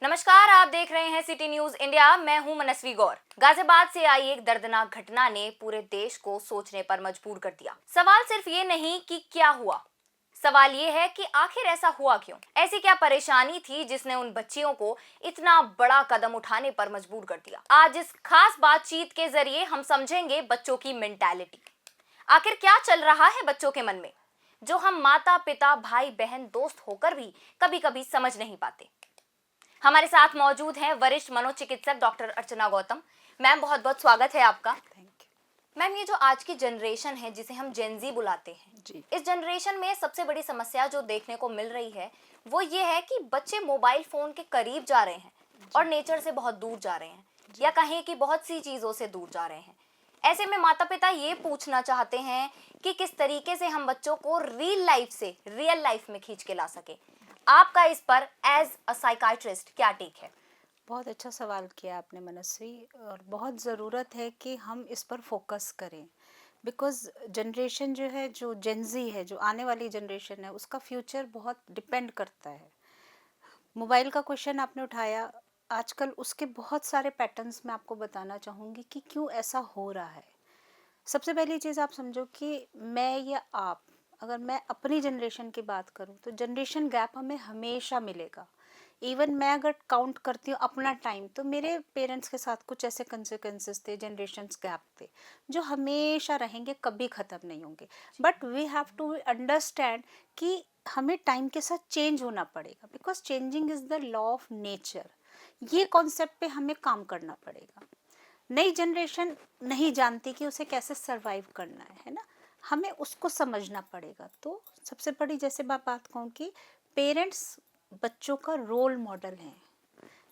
नमस्कार, आप देख रहे हैं सिटी न्यूज इंडिया। मैं हूं मनस्वी गौर। गाजियाबाद से आई एक दर्दनाक घटना ने पूरे देश को सोचने पर मजबूर कर दिया। सवाल सिर्फ ये नहीं कि क्या हुआ, सवाल ये है कि आखिर ऐसा हुआ क्यों। ऐसी क्या परेशानी थी जिसने उन बच्चियों को इतना बड़ा कदम उठाने पर मजबूर कर दिया। आज इस खास बातचीत के जरिए हम समझेंगे बच्चों की मेंटालिटी। आखिर क्या चल रहा है बच्चों के मन में, जो हम माता पिता भाई बहन दोस्त होकर भी कभी कभी समझ नहीं पाते। हमारे साथ मौजूद हैं वरिष्ठ मनोचिकित्सक डॉक्टर अर्चना गौतम। मैम, बहुत बहुत स्वागत है आपका। थैंक यू मैम, ये जो आज की जनरेशन है जिसे हम जेनजी बुलाते हैं, जी। इस जनरेशन में सबसे बड़ी समस्या जो देखने को मिल रही है वो ये है कि बच्चे मोबाइल फोन के करीब जा रहे हैं और नेचर से बहुत दूर जा रहे हैं, या कहें कि बहुत सी चीजों से दूर जा रहे हैं। ऐसे में माता पिता ये पूछना चाहते हैं कि किस तरीके से हम बच्चों को रियल लाइफ से रियल लाइफ में खींच के ला सके। आपका इस पर एज अ साइकाइट्रिस्ट क्या टेक है? बहुत अच्छा सवाल किया आपने मनस्वी, और बहुत ज़रूरत है कि हम इस पर फोकस करें। बिकॉज़ जनरेशन जो है, जो जेनजी है, जो आने वाली जनरेशन है, उसका फ्यूचर बहुत डिपेंड करता है। मोबाइल का क्वेश्चन आपने उठाया, आजकल उसके बहुत सारे पैटर्न्स मैं आपको बताना चाहूँगी कि क्यों ऐसा हो रहा है। सबसे पहली चीज़ आप समझो कि मैं या आप, अगर मैं अपनी जनरेशन की बात करूं तो जनरेशन गैप हमें हमेशा मिलेगा। इवन मैं अगर काउंट करती हूँ अपना टाइम, तो मेरे पेरेंट्स के साथ कुछ ऐसे कंसिक्वेंसेस थे, जनरेशन गैप थे, जो हमेशा रहेंगे, कभी ख़त्म नहीं होंगे। But we have to understand कि हमें टाइम के साथ चेंज होना पड़ेगा, because changing is the law of nature. ये कॉन्सेप्ट पे हमें काम करना पड़ेगा। नई जनरेशन नहीं जानती कि उसे कैसे सरवाइव करना है ना, हमें उसको समझना पड़ेगा। तो सबसे बड़ी, जैसे मैं बात कहूँ कि पेरेंट्स बच्चों का रोल मॉडल हैं।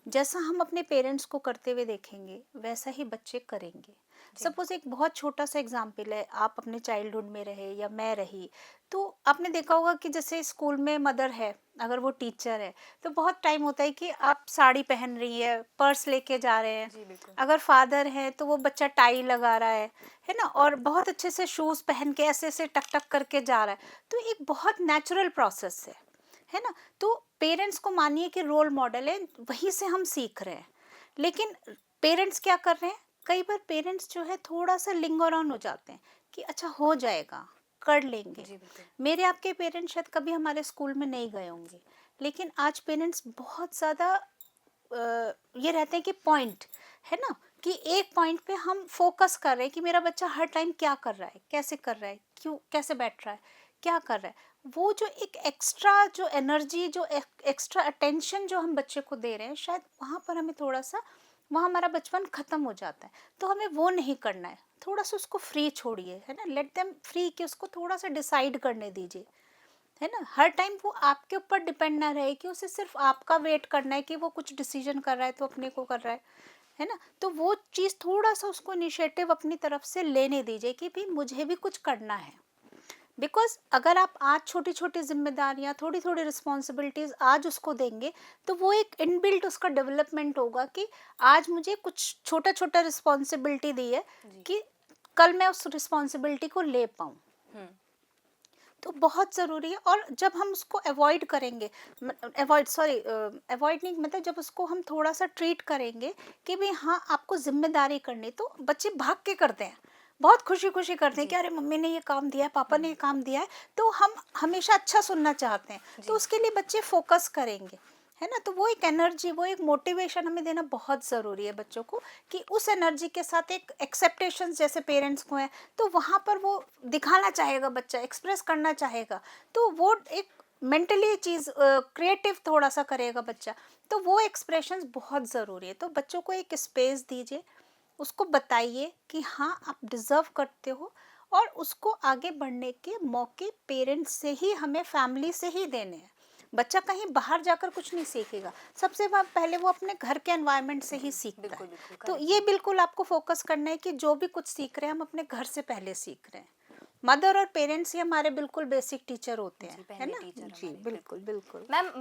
जैसा हम अपने पेरेंट्स को करते हुए देखेंगे वैसा ही बच्चे करेंगे। सपोज एक बहुत छोटा सा एग्जाम्पल है, आप अपने चाइल्डहुड में रहे या मैं रही, तो आपने देखा होगा कि जैसे स्कूल में मदर है, अगर वो टीचर है, तो बहुत टाइम होता है कि आप साड़ी पहन रही है, पर्स लेके जा रहे हैं। जी बिल्कुल। अगर फादर है तो वो बच्चा टाई लगा रहा है ना, और बहुत अच्छे से शूज पहन के ऐसे ऐसे टक टक करके जा रहा है। तो एक बहुत नेचुरल प्रोसेस है ना। तो पेरेंट्स को मानिए कि रोल मॉडल है, वहीं से हम सीख रहे हैं। लेकिन पेरेंट्स क्या कर रहे हैं, कई बार पेरेंट्स जो है थोड़ा सा लिंगर ऑन हो जाते हैं कि अच्छा हो जाएगा, कर लेंगे। जी बिल्कुल। मेरे आपके पेरेंट्स शायद कभी हमारे स्कूल में नहीं गए होंगे, लेकिन आज पेरेंट्स बहुत ज़्यादा ये रहते हैं कि पॉइंट है ना, कि एक पॉइंट पे हम फोकस कर रहे हैं कि मेरा बच्चा हर टाइम क्या कर रहा है, कैसे कर रहा है, क्यों, कैसे बैठ रहा है, क्या कर रहा है। वो जो एक एक्स्ट्रा जो एनर्जी, जो एक्स्ट्रा अटेंशन जो हम बच्चे को दे रहे हैं, शायद वहाँ पर हमें थोड़ा सा, वहाँ हमारा बचपन ख़त्म हो जाता है। तो हमें वो नहीं करना है, थोड़ा सा उसको फ्री छोड़िए, है ना, लेट देम फ्री, कि उसको थोड़ा सा डिसाइड करने दीजिए, है ना। हर टाइम वो आपके ऊपर डिपेंड ना रहे कि उसे सिर्फ आपका वेट करना है कि वो कुछ डिसीजन कर रहा है तो अपने को कर रहा है ना। तो वो चीज़ थोड़ा सा उसको इनिशिएटिव अपनी तरफ से लेने दीजिए कि भाई मुझे भी कुछ करना है। बिकॉज अगर आप आज छोटी छोटी जिम्मेदारियां, थोड़ी थोड़ी रिस्पॉन्सिबिलिटीज आज उसको देंगे, तो वो एक इनबिल्ट उसका डेवलपमेंट होगा कि आज मुझे कुछ छोटा छोटा रिस्पॉन्सिबिलिटी दी है कि कल मैं उस रिस्पॉन्सिबिलिटी को ले पाऊँ। तो बहुत ज़रूरी है। और जब हम उसको अवॉइड करेंगे, अवॉइड नहीं, मतलब जब उसको हम थोड़ा सा ट्रीट करेंगे कि भाई हाँ आपको जिम्मेदारी करनी, तो बच्चे भाग के करते हैं, बहुत खुशी खुशी करते हैं कि अरे मम्मी ने ये काम दिया है, पापा ने ये काम दिया है। तो हम हमेशा अच्छा सुनना चाहते हैं, तो उसके लिए बच्चे फोकस करेंगे, है ना। तो वो एक एनर्जी, वो एक मोटिवेशन हमें देना बहुत ज़रूरी है बच्चों को, कि उस एनर्जी के साथ एक एक्सेप्टेशन जैसे पेरेंट्स को है, तो वहाँ पर वो दिखाना चाहेगा, बच्चा एक्सप्रेस करना चाहेगा, तो वो एक मेंटली चीज़ क्रिएटिव थोड़ा सा करेगा बच्चा। तो वो एक्सप्रेशंस बहुत ज़रूरी है। तो बच्चों को एक स्पेस दीजिए, उसको बताइए कि हाँ आप डिज़र्व करते हो, और उसको आगे बढ़ने के मौके पेरेंट्स से ही, हमें फैमिली से ही देने हैं। बच्चा कहीं बाहर जाकर कुछ नहीं सीखेगा, सबसे पहले वो अपने घर के एनवायरनमेंट से ही सीखता बिल्कुल है। बिल्कुल तो करेक्ट। ये बिल्कुल आपको फोकस करना है कि जो भी कुछ सीख रहे हैं हम अपने घर से पहले सीख रहे हैं। मदर और पेरेंट्स ही हमारे बिल्कुल बेसिक टीचर होते हैं, जी, है पहले ना। टीचर जी हमारे बिल्कुल बिल्कुल। बिल्कुल। मैम,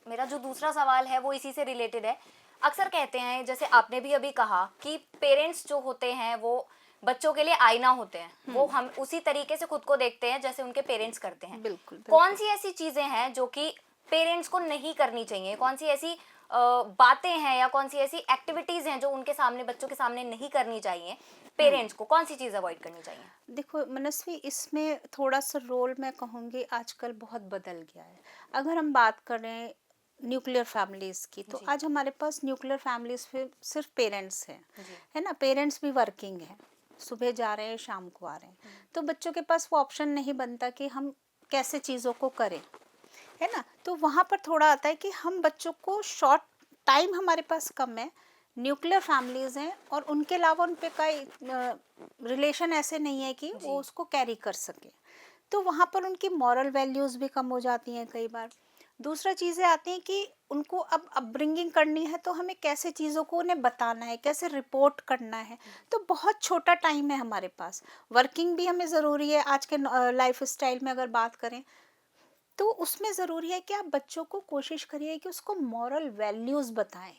मेरा जो दूसरा सवाल है वो इसी से रिलेटेड है। अक्सर कहते हैं, जैसे आपने भी अभी कहा, कि पेरेंट्स जो होते हैं वो बच्चों के लिए आईना होते हैं। वो हम उसी तरीके से खुद को देखते हैं जैसे उनके पेरेंट्स करते हैं। बिल्कुल कौन बिल्कुल। सी ऐसी चीजें हैं जो कि पेरेंट्स को नहीं करनी चाहिए? कौन सी ऐसी बातें हैं या कौन सी ऐसी एक्टिविटीज हैं जो उनके सामने, बच्चों के सामने नहीं करनी चाहिए, पेरेंट्स को कौन सी चीज अवॉइड करनी चाहिए? देखो मनस्वी, इसमें थोड़ा सा रोल मैं कहूँगी आजकल बहुत बदल गया है। अगर हम बात करें न्यूक्लियर फैमिलीज की, तो जी। आज हमारे पास न्यूक्लियर फैमिलीज में सिर्फ पेरेंट्स हैं, जी। है ना। पेरेंट्स भी वर्किंग हैं, सुबह जा रहे हैं शाम को आ रहे हैं, तो बच्चों के पास वो ऑप्शन नहीं बनता कि हम कैसे चीज़ों को करें, है ना। तो वहाँ पर थोड़ा आता है कि हम बच्चों को शॉर्ट टाइम, हमारे पास कम है, न्यूक्लियर फैमिलीज हैं और उनके अलावा उन पे कोई रिलेशन ऐसे नहीं है कि जी। वो उसको कैरी कर सके, तो वहाँ पर उनकी मॉरल वैल्यूज़ भी कम हो जाती हैं कई बार। दूसरा चीज़ें आती हैं कि उनको अब अपब्रिंगिंग करनी है, तो हमें कैसे चीज़ों को उन्हें बताना है, कैसे रिपोर्ट करना है, तो बहुत छोटा टाइम है हमारे पास। वर्किंग भी हमें ज़रूरी है आज के लाइफ स्टाइल में अगर बात करें, तो उसमें ज़रूरी है कि आप बच्चों को कोशिश करिए कि उसको मॉरल वैल्यूज़ बताएं,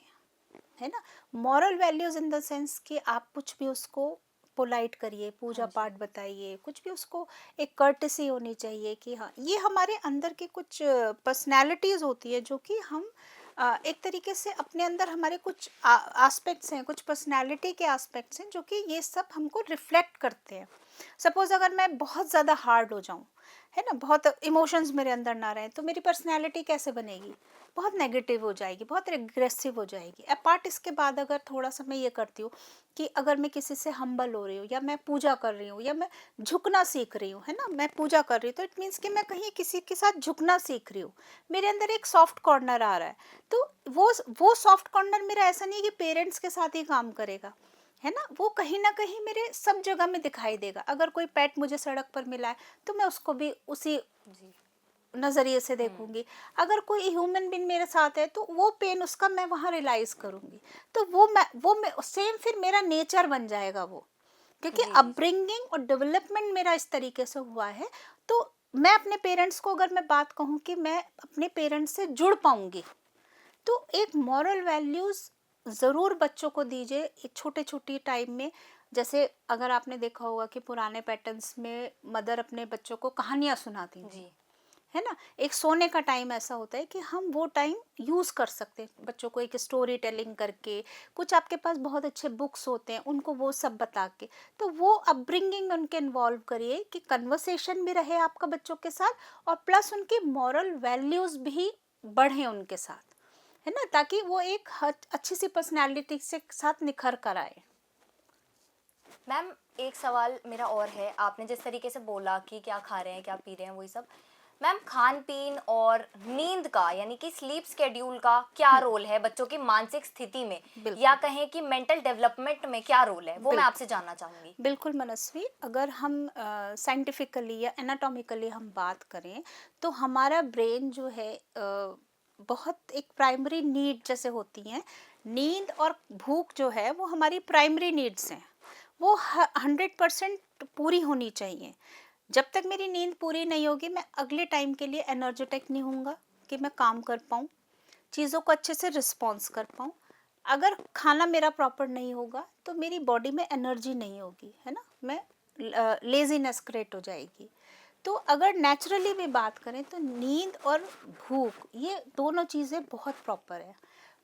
है ना। Moral values in the sense कि आप कुछ भी उसको पोलाइट करिए, हाँ पूजा जी। पाठ बताइए, कुछ भी उसको एक कर्टसी होनी चाहिए कि हाँ, ये हमारे अंदर की कुछ पर्सनैलिटीज़ होती है जो कि हम एक तरीके से अपने अंदर हमारे कुछ एस्पेक्ट्स हैं, कुछ पर्सनैलिटी के एस्पेक्ट्स हैं जो कि ये सब हमको रिफ्लेक्ट करते हैं। सपोज अगर मैं बहुत ज़्यादा हार्ड हो जाऊँ, है ना, बहुत इमोशंस मेरे अंदर ना रहें, तो मेरी पर्सनैलिटी कैसे बनेगी? बहुत नेगेटिव हो जाएगी, बहुत एग्रेसिव हो जाएगी। अपार्ट इसके बाद अगर थोड़ा सा मैं ये करती हूँ कि अगर मैं किसी से हम्बल हो रही हूँ, या मैं पूजा कर रही हूँ, या मैं झुकना सीख रही हूँ, है ना, मैं पूजा कर रही हूँ, तो इट मीन्स कि मैं कहीं किसी के साथ झुकना सीख रही हूँ, मेरे अंदर एक सॉफ्ट कॉर्नर आ रहा है। तो वो सॉफ्ट कॉर्नर मेरा ऐसा नहीं है कि पेरेंट्स के साथ ही काम करेगा, है ना, वो कहीं ना कहीं मेरे सब जगह में दिखाई देगा। अगर कोई पेट मुझे सड़क पर मिला है, तो मैं उसको भी उसी जी। नज़रिए से देखूंगी। अगर कोई ह्यूमन बीइंग मेरे साथ है, तो वो पेन उसका मैं वहाँ रियलाइज करूंगी। तो वो मैं सेम फिर मेरा नेचर बन जाएगा वो, क्योंकि जी। जी। अपब्रिंगिंग और डेवलपमेंट मेरा इस तरीके से हुआ है। तो मैं अपने पेरेंट्स को, अगर मैं बात कहूँ कि मैं अपने पेरेंट्स से जुड़ पाऊंगी, तो एक मॉरल वैल्यूज़ ज़रूर बच्चों को दीजिए एक छोटे छोटे टाइम में। जैसे अगर आपने देखा होगा कि पुराने पैटर्न्स में मदर अपने बच्चों को कहानियाँ सुनाती थी, जी। है ना। एक सोने का टाइम ऐसा होता है कि हम वो टाइम यूज़ कर सकते हैं बच्चों को एक स्टोरी टेलिंग करके। कुछ आपके पास बहुत अच्छे बुक्स होते हैं, उनको वो सब बता के, तो वो अपब्रिंगिंग उनके इन्वॉल्व करिए कि कन्वर्सेशन भी रहे आपका बच्चों के साथ, और प्लस उनकी मॉरल वैल्यूज़ भी बढ़े उनके साथ, है ना, ताकि वो एक अच्छी सी पर्सनैलिटी से साथ निखर कर आए। मैम, एक सवाल मेरा और है। आपने जिस तरीके से बोला कि क्या खा रहे हैं, क्या पी रहे हैं, वही सब, मैम खान पीन और नींद का, यानी कि स्लीप स्केड्यूल का क्या रोल है बच्चों की मानसिक स्थिति में, या बिल्कुल कहें कि मेंटल डेवलपमेंट में क्या रोल है, वो मैं बिल्कुल आपसे जानना चाहूंगी। बिल्कुल मनस्वी, अगर हम साइंटिफिकली या एनाटॉमिकली हम बात करें, तो हमारा ब्रेन जो है बहुत एक प्राइमरी नीड जैसे होती हैं। नींद और भूख जो है वो हमारी प्राइमरी नीड्स हैं, वो 100% पूरी होनी चाहिए। जब तक मेरी नींद पूरी नहीं होगी, मैं अगले टाइम के लिए एनर्जेटिक नहीं होऊंगा कि मैं काम कर पाऊँ, चीज़ों को अच्छे से रिस्पॉन्स कर पाऊँ। अगर खाना मेरा प्रॉपर नहीं होगा, तो मेरी बॉडी में एनर्जी नहीं होगी, है ना, मैं लेजीनेस क्रिएट हो जाएगी। तो अगर नेचुरली भी बात करें, तो नींद और भूख, ये दोनों चीज़ें बहुत प्रॉपर है।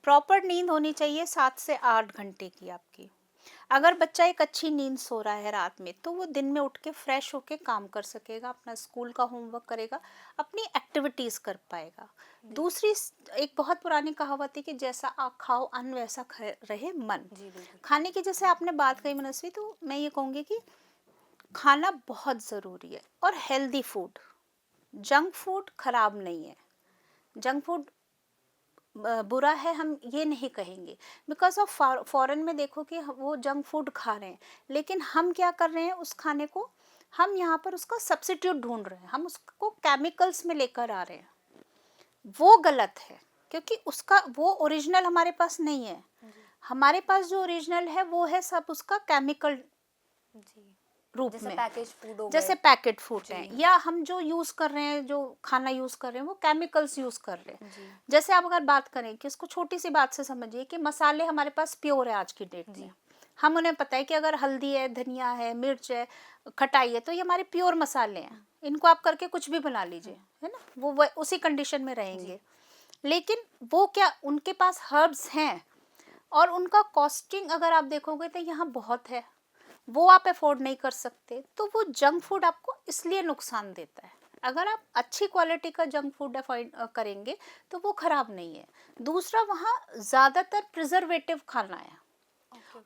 प्रॉपर नींद होनी चाहिए 7 से 8 घंटे की आपकी। अगर बच्चा एक अच्छी नींद सो रहा है रात में, तो वो दिन में उठ के फ्रेश होके काम कर सकेगा, अपना स्कूल का होमवर्क करेगा, अपनी एक्टिविटीज़ कर पाएगा। दूसरी एक बहुत पुरानी कहावत है कि जैसा आप खाओ अन्न, वैसा रहे मन। जी बिल्कुल। खाने की जैसे आपने बात कही मनस्वी, तो मैं ये कहूँगी कि खाना बहुत ज़रूरी है, और हेल्दी फूड। जंक फूड खराब नहीं है, जंक फूड बुरा है हम ये नहीं कहेंगे। बिकॉज ऑफ फॉरेन में देखो कि वो जंक फूड खा रहे हैं, लेकिन हम क्या कर रहे हैं उस खाने को, हम यहाँ पर उसका सब्सिट्यूट ढूंढ रहे हैं, हम उसको केमिकल्स में लेकर आ रहे हैं। वो गलत है, क्योंकि उसका वो ओरिजिनल हमारे पास नहीं है। जी। हमारे पास जो ओरिजिनल है वो है सब उसका केमिकल जी। रूप जैसे में। पैकेज फूड हो जैसे गए। पैकेट फूड जी। हैं, या हम जो यूज़ कर रहे हैं, जो खाना यूज़ कर रहे हैं, वो केमिकल्स यूज़ कर रहे हैं। जी। जैसे आप अगर बात करें कि इसको छोटी सी बात से समझिए कि मसाले हमारे पास प्योर है आज की डेट में। जी। हम उन्हें पता है कि अगर हल्दी है, धनिया है, मिर्च है, खटाई है, तो ये हमारे प्योर मसाले हैं, इनको आप करके कुछ भी बना लीजिए, है ना, वो उसी कंडीशन में जी। रहेंगे। लेकिन वो क्या उनके पास हर्ब्स हैं और उनका कॉस्टिंग अगर आप देखोगे तो यहाँ बहुत है, वो आप अफोर्ड नहीं कर सकते, तो वो जंक फूड आपको इसलिए नुकसान देता है। अगर आप अच्छी क्वालिटी का जंक फूड अफोर्ड करेंगे तो वो खराब नहीं है। दूसरा, वहाँ ज़्यादातर प्रिजर्वेटिव खाना है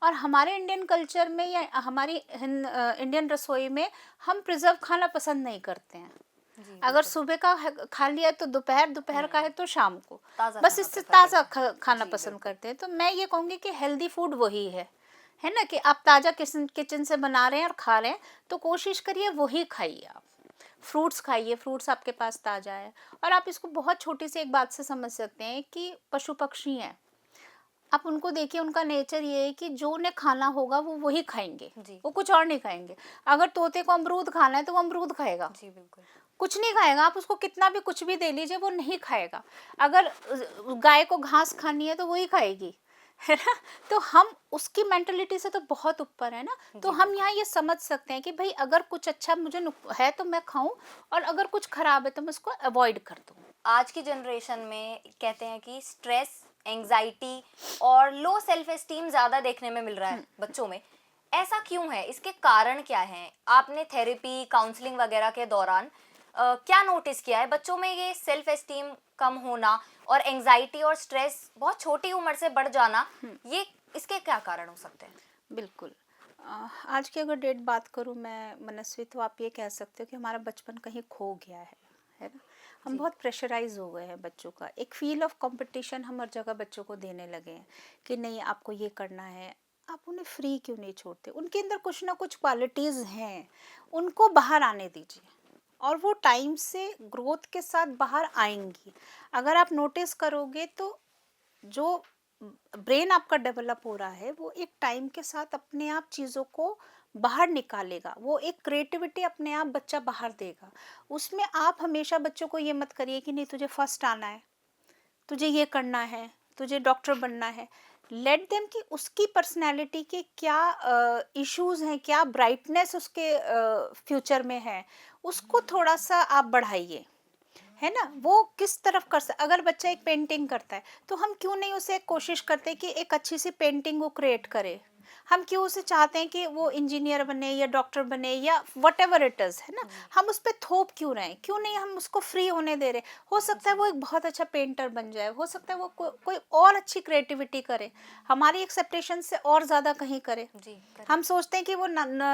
और हमारे इंडियन कल्चर में या हमारी इंडियन रसोई में हम प्रिजर्व खाना पसंद नहीं करते हैं। जी, अगर बिल्कुल। सुबह का खा लिया तो दोपहर, दोपहर का है तो शाम को, ताज़ा बस खाना इससे प्रेफ़र ताज़ा करते हैं। खाना जी, पसंद बिल्कुल। करते हैं। तो मैं ये कहूँगी कि हेल्दी फूड वही है ना, कि आप ताज़ा किचन किचन से बना रहे हैं और खा रहे हैं, तो कोशिश करिए वही खाइए आप। फ्रूट्स खाइए, फ्रूट्स आपके पास ताज़ा है। और आप इसको बहुत छोटी सी एक बात से समझ सकते हैं कि पशु पक्षी हैं, आप उनको देखिए, उनका नेचर ये है कि जो उन्हें खाना होगा वो वही खाएंगे, जी, वो कुछ और नहीं खाएंगे। अगर तोते को अमरूद खाना है तो वो अमरूद खाएगा, जी, बिल्कुल। कुछ नहीं खाएगा। आप उसको कितना भी कुछ भी दे लीजिए वो नहीं खाएगा। अगर गाय को घास खानी है तो वही खाएगी, है ना। तो हम उसकी मेंटलिटी से तो बहुत ऊपर है ना। तो जी, हम बिल्कुल। यहाँ ये समझ सकते हैं कि भाई अगर कुछ अच्छा मुझे है तो मैं खाऊं, और अगर कुछ खराब है तो मैं उसको अवॉइड कर दूं। आज की जनरेशन में कहते हैं कि स्ट्रेस, एंग्जाइटी और लो सेल्फ एस्टीम ज़्यादा देखने में मिल रहा है बच्चों में। ऐसा क्यों है? इसके कारण क्या हैं? आपने थेरेपी, काउंसलिंग वगैरह के दौरान क्या नोटिस किया है? बच्चों में ये सेल्फ एस्टीम कम होना और एंग्जाइटी और स्ट्रेस बहुत छोटी उम्र से बढ़ जाना, ये इसके क्या कारण हो सकते हैं? बिल्कुल। आज की अगर डेट बात करूं मैं मनस्वी, तो आप ये कह सकते हो कि हमारा बचपन कहीं खो गया है ना। हम जी, बहुत प्रेशराइज हो गए हैं। बच्चों का एक फील ऑफ कंपटीशन हम हर जगह बच्चों को देने लगे हैं कि नहीं आपको ये करना है। आप उन्हें फ्री क्यों नहीं छोड़ते? उनके अंदर कुछ ना कुछ क्वालिटीज़ हैं, उनको बाहर आने दीजिए और वो टाइम से ग्रोथ के साथ बाहर आएंगी। अगर आप नोटिस करोगे तो जो ब्रेन आपका डेवलप हो रहा है वो एक टाइम के साथ अपने आप चीज़ों को बाहर निकालेगा। वो एक क्रिएटिविटी अपने आप बच्चा बाहर देगा। उसमें आप हमेशा बच्चों को ये मत करिए कि नहीं तुझे फर्स्ट आना है, तुझे ये करना है, तुझे डॉक्टर बनना है। लेट देम कि उसकी पर्सनैलिटी के क्या इश्यूज हैं, क्या ब्राइटनेस उसके फ्यूचर में है, उसको थोड़ा सा आप बढ़ाइए, है ना। वो किस तरफ कर सकता, अगर बच्चा एक पेंटिंग करता है तो हम क्यों नहीं उसे कोशिश करते कि एक अच्छी सी पेंटिंग वो क्रिएट करे। हम क्यों उसे चाहते हैं कि वो इंजीनियर बने या डॉक्टर बने या वट एवर इट इज, है ना। जी, हम उस पर थोप क्यों रहे हैं? क्यों नहीं हम उसको फ्री होने दे रहे? हो सकता है जी, वो एक बहुत अच्छा पेंटर बन जाए, हो सकता है वो कोई और अच्छी क्रिएटिविटी करे, हमारी एक्सेप्टेशन से और ज्यादा कहीं करे। जी, हम करेक्ट। सोचते हैं कि वो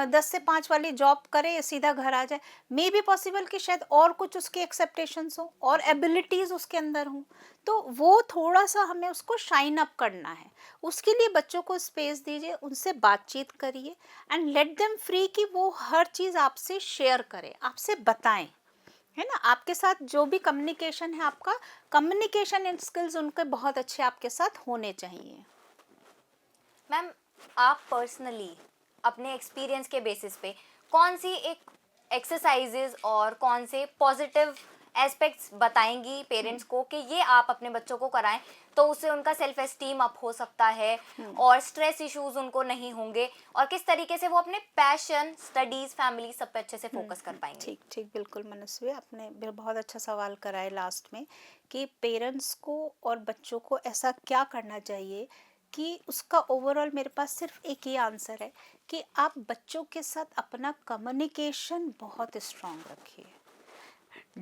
10 से 5 वाली जॉब करे सीधा घर आ जाए। मे बी पॉसिबल कि शायद और कुछ उसकी एक्सेप्टेशंस हो और जी, एबिलिटीज उसके अंदर हों। तो वो थोड़ा सा हमें उसको शाइन अप करना है। उसके लिए बच्चों को स्पेस दीजिए, उनसे बातचीत करिए एंड लेट देम फ्री कि वो हर चीज़ आपसे शेयर करें, आपसे बताएं, है ना। आपके साथ जो भी कम्युनिकेशन है, आपका कम्युनिकेशन स्किल्स उनके बहुत अच्छे आपके साथ होने चाहिए। मैम, आप पर्सनली अपने एक्सपीरियंस के बेसिस पे कौन सी एक एक्सरसाइजेज और कौन से पॉजिटिव एस्पेक्ट्स बताएंगी पेरेंट्स को कि ये आप अपने बच्चों को कराएं तो उससे उनका सेल्फ एस्टीम अप हो सकता है और स्ट्रेस इश्यूज उनको नहीं होंगे और किस तरीके से वो अपने पैशन, स्टडीज, फैमिली सब पे अच्छे से फोकस कर पाएंगे? ठीक ठीक, बिल्कुल मनस्वी, आपने बहुत अच्छा सवाल करा है लास्ट में कि पेरेंट्स को और बच्चों को ऐसा क्या करना चाहिए कि उसका ओवरऑल मेरे पास सिर्फ एक ही आंसर है कि आप बच्चों के साथ अपना कम्युनिकेशन बहुत स्ट्रांग रखिए।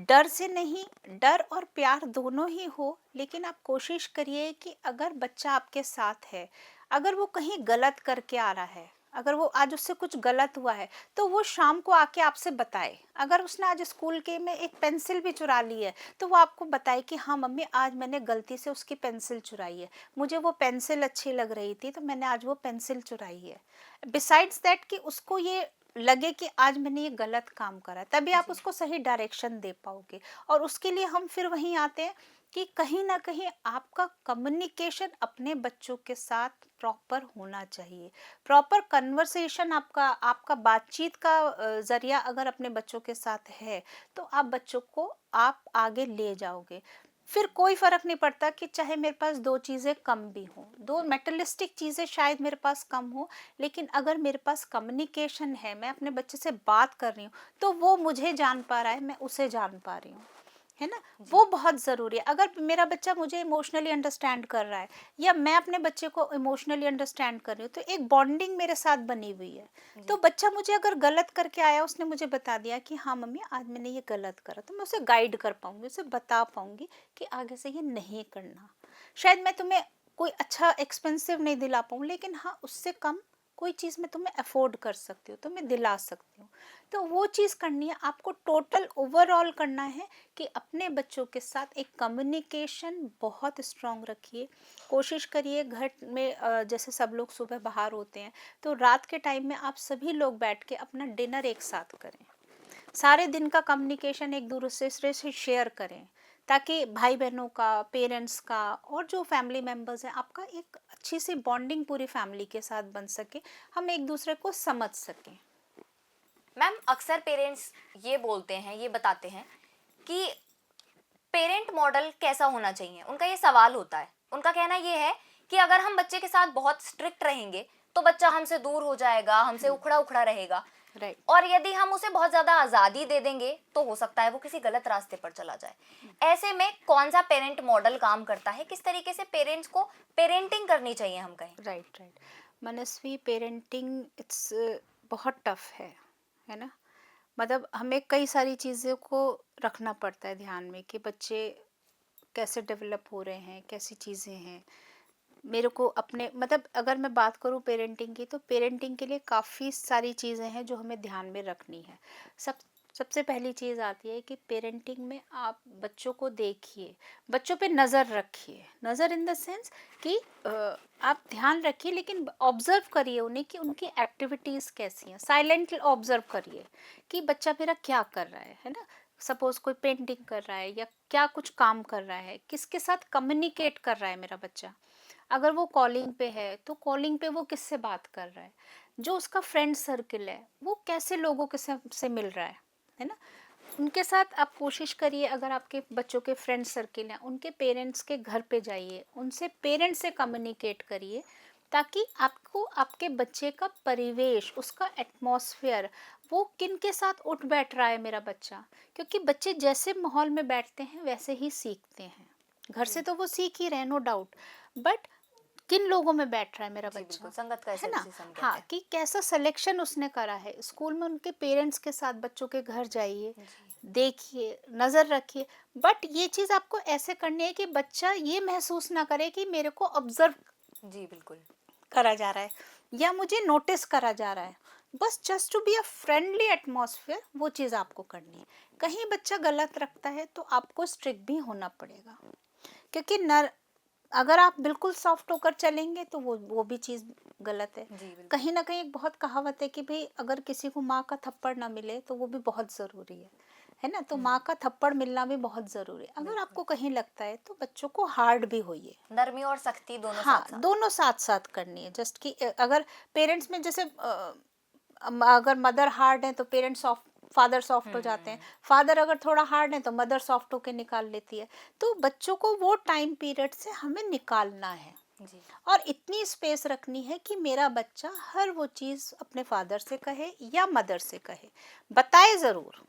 डर से नहीं, डर और प्यार दोनों ही हो, लेकिन आप कोशिश करिए कि अगर बच्चा आपके साथ है, अगर वो कहीं गलत करके आ रहा है, अगर वो आज उससे कुछ गलत हुआ है तो वो शाम को आके आपसे बताए। अगर उसने आज स्कूल के में एक पेंसिल भी चुरा ली है तो वो आपको बताए कि हाँ मम्मी आज मैंने गलती से उसकी पेंसिल चुराई है, मुझे वो पेंसिल अच्छी लग रही थी तो मैंने आज वो पेंसिल चुराई है। बिसाइड्स दैट कि उसको ये लगे कि आज मैंने ये गलत काम करा, तभी आप जी, उसको सही डायरेक्शन दे पाओगे। और उसके लिए हम फिर वहीं आते हैं कि कहीं ना कहीं आपका कम्युनिकेशन अपने बच्चों के साथ प्रॉपर होना चाहिए। प्रॉपर कन्वर्सेशन आपका आपका बातचीत का जरिया अगर अपने बच्चों के साथ है तो आप बच्चों को आप आगे ले जाओगे। फिर कोई फर्क नहीं पड़ता कि चाहे मेरे पास दो चीज़ें कम भी हों, दो मेटलिस्टिक चीज़ें शायद मेरे पास कम हो, लेकिन अगर मेरे पास कम्युनिकेशन है, मैं अपने बच्चे से बात कर रही हूँ तो वो मुझे जान पा रहा है, मैं उसे जान पा रही हूँ, है ना, वो बहुत ज़रूरी है। अगर मेरा बच्चा मुझे इमोशनली अंडरस्टैंड कर रहा है या मैं अपने बच्चे को इमोशनली अंडरस्टैंड कर रही हूँ, तो एक बॉन्डिंग मेरे साथ बनी हुई है। तो बच्चा मुझे अगर गलत करके आया, उसने मुझे बता दिया कि हाँ मम्मी आज मैंने ये गलत करा, तो मैं उसे गाइड कर पाऊंगी, उसे बता पाऊंगी कि आगे से ये नहीं करना। शायद मैं तुम्हें कोई अच्छा एक्सपेंसिव नहीं दिला पाऊँ, लेकिन हाँ उससे कम कोई चीज़ मैं तुम्हें अफोर्ड कर सकती हूँ, तो मैं दिला सकती हूँ। तो वो चीज़ करनी है आपको, टोटल ओवरऑल करना है कि अपने बच्चों के साथ एक कम्युनिकेशन बहुत स्ट्रांग रखिए। कोशिश करिए घर में जैसे सब लोग सुबह बाहर होते हैं, तो रात के टाइम में आप सभी लोग बैठ के अपना डिनर एक साथ करें। सारे दिन का कम्युनिकेशन एक दूसरे से शेयर करें, ताकि भाई बहनों का, पेरेंट्स का और जो फैमिली मेम्बर्स हैं, आपका एक अच्छी सी बॉन्डिंग पूरी फैमिली के साथ बन सके, हम एक दूसरे को समझ सकें। मैम अक्सर पेरेंट्स ये बोलते हैं, ये बताते हैं कि पेरेंट मॉडल कैसा होना चाहिए, उनका ये सवाल होता है। उनका कहना ये है कि अगर हम बच्चे के साथ बहुत स्ट्रिक्ट रहेंगे तो बच्चा हमसे दूर हो जाएगा, हमसे उखड़ा उखड़ा रहेगा। राइट। और यदि हम उसे बहुत ज्यादा आजादी दे देंगे तो हो सकता है वो किसी गलत रास्ते पर चला जाए। ऐसे में कौन सा पेरेंट मॉडल काम करता है, किस तरीके से पेरेंट्स को पेरेंटिंग करनी चाहिए, हम कहें? Right right. Manasvi, parenting it's बहुत टफ है ना। मतलब हमें कई सारी चीज़ों को रखना पड़ता है ध्यान में कि बच्चे कैसे डेवलप हो रहे हैं, कैसी चीज़ें हैं। मेरे को अपने मतलब अगर मैं बात करूँ पेरेंटिंग की, तो पेरेंटिंग के लिए काफ़ी सारी चीज़ें हैं जो हमें ध्यान में रखनी है। सबसे पहली चीज़ आती है कि पेरेंटिंग में आप बच्चों को देखिए, बच्चों पे नज़र रखिए। नज़र इन द सेंस कि आप ध्यान रखिए, लेकिन ऑब्जर्व करिए उन्हें कि उनकी एक्टिविटीज़ कैसी हैं। साइलेंटली ऑब्जर्व करिए कि बच्चा मेरा क्या कर रहा है ना। सपोज कोई पेंटिंग कर रहा है या क्या कुछ काम कर रहा है, किसके साथ कम्युनिकेट कर रहा है मेरा बच्चा। अगर वो कॉलिंग पे है तो कॉलिंग पे वो किससे बात कर रहा है, जो उसका फ्रेंड सर्कल है वो कैसे लोगों के से मिल रहा है ना। उनके साथ आप कोशिश करिए, अगर आपके बच्चों के फ्रेंड सर्कल हैं, उनके पेरेंट्स के घर पे जाइए, उनसे पेरेंट्स से कम्युनिकेट करिए, ताकि आपको आपके बच्चे का परिवेश, उसका एटमॉस्फेयर, वो किन के साथ उठ बैठ रहा है मेरा बच्चा। क्योंकि बच्चे जैसे माहौल में बैठते हैं वैसे ही सीखते हैं। घर से तो वो सीख ही रहे हैं, नो डाउट, बट किन लोगों में बैठ रहा है मेरा जी बच्चा, बिल्कुल, संगत का है ऐसे ना। जिसे हम कहते हाँ, हैं। कि कैसा सिलेक्शन उसने करा है स्कूल में। उनके पेरेंट्स के साथ बच्चों के घर जाइए, देखिए, नज़र रखिए। बट ये चीज़ आपको ऐसे करनी है कि बच्चा ये महसूस ना करे कि मेरे को ऑब्जर्व जी बिल्कुल। करा जा रहा है या मुझे नोटिस करा जा रहा है। बस just to be a friendly atmosphere, वो चीज़ आपको करनी है। कहीं बच्चा गलत रखता है तो आपको स्ट्रिक्ट भी होना पड़ेगा, क्योंकि न अगर आप बिल्कुल सॉफ्ट होकर चलेंगे तो वो भी चीज़ गलत है। जी बिल्कुल। कहीं ना कहीं एक बहुत कहावत है कि भाई अगर किसी को माँ का थप्पड़ ना मिले तो वो भी बहुत ज़रूरी है ना। तो माँ का थप्पड़ मिलना भी बहुत ज़रूरी है। अगर आपको कहीं लगता है तो बच्चों को हार्ड भी होइए। नरमी और सख्ती दोनों हाँ, साथ साथ। दोनों साथ साथ करनी है। जस्ट कि अगर पेरेंट्स में जैसे अगर मदर हार्ड है तो पेरेंट्स सॉफ्ट, फादर सॉफ्ट हो जाते हैं। फादर अगर थोड़ा हार्ड है तो मदर सॉफ्ट होके निकाल लेती है। तो बच्चों को वो टाइम पीरियड से हमें निकालना है जी और इतनी स्पेस रखनी है कि मेरा बच्चा हर वो चीज़ अपने फादर से कहे या मदर से कहे, बताए ज़रूर,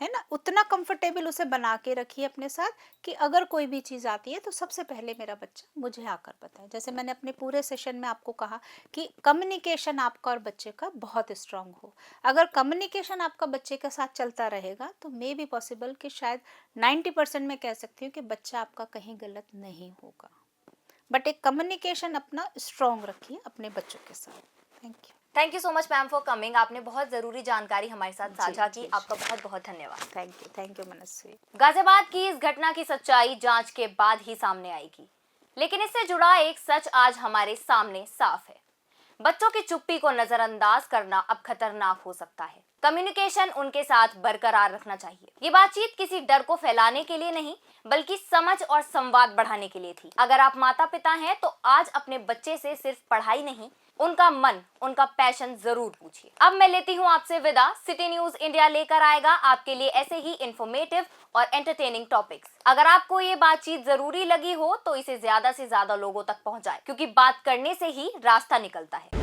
है ना। उतना कंफर्टेबल उसे बना के रखिए अपने साथ कि अगर कोई भी चीज़ आती है तो सबसे पहले मेरा बच्चा मुझे आकर बताए। जैसे मैंने अपने पूरे सेशन में आपको कहा कि कम्युनिकेशन आपका और बच्चे का बहुत स्ट्रांग हो। अगर कम्युनिकेशन आपका बच्चे के साथ चलता रहेगा तो मे बी पॉसिबल कि शायद 90% मैं कह सकती हूँ कि बच्चा आपका कहीं गलत नहीं होगा। बट एक कम्युनिकेशन अपना स्ट्रांग रखिए अपने बच्चों के साथ। Thank you so much ma'am for coming. आपने बहुत ज़रूरी जानकारी हमारे साथ साझा की। जी। आपका बहुत बहुत धन्यवाद। थैंक यू मनस्वी। गाजियाबाद की इस घटना की सच्चाई जांच के बाद ही सामने आएगी, लेकिन इससे जुड़ा एक सच आज हमारे सामने साफ है। बच्चों की चुप्पी को नजरअंदाज करना अब खतरनाक हो सकता है। कम्युनिकेशन उनके साथ बरकरार रखना चाहिए। ये बातचीत किसी डर को फैलाने के लिए नहीं, बल्कि समझ और संवाद बढ़ाने के लिए थी। अगर आप माता पिता हैं तो आज अपने बच्चे से सिर्फ पढ़ाई नहीं, उनका मन, उनका पैशन जरूर पूछिए। अब मैं लेती हूँ आपसे विदा। सिटी न्यूज इंडिया लेकर आएगा आपके लिए ऐसे ही इंफॉर्मेटिव और एंटरटेनिंग टॉपिक्स। अगर आपको ये बातचीत जरूरी लगी हो तो इसे ज्यादा से ज्यादा लोगों तक पहुंचाएं, क्योंकि बात करने से ही रास्ता निकलता है।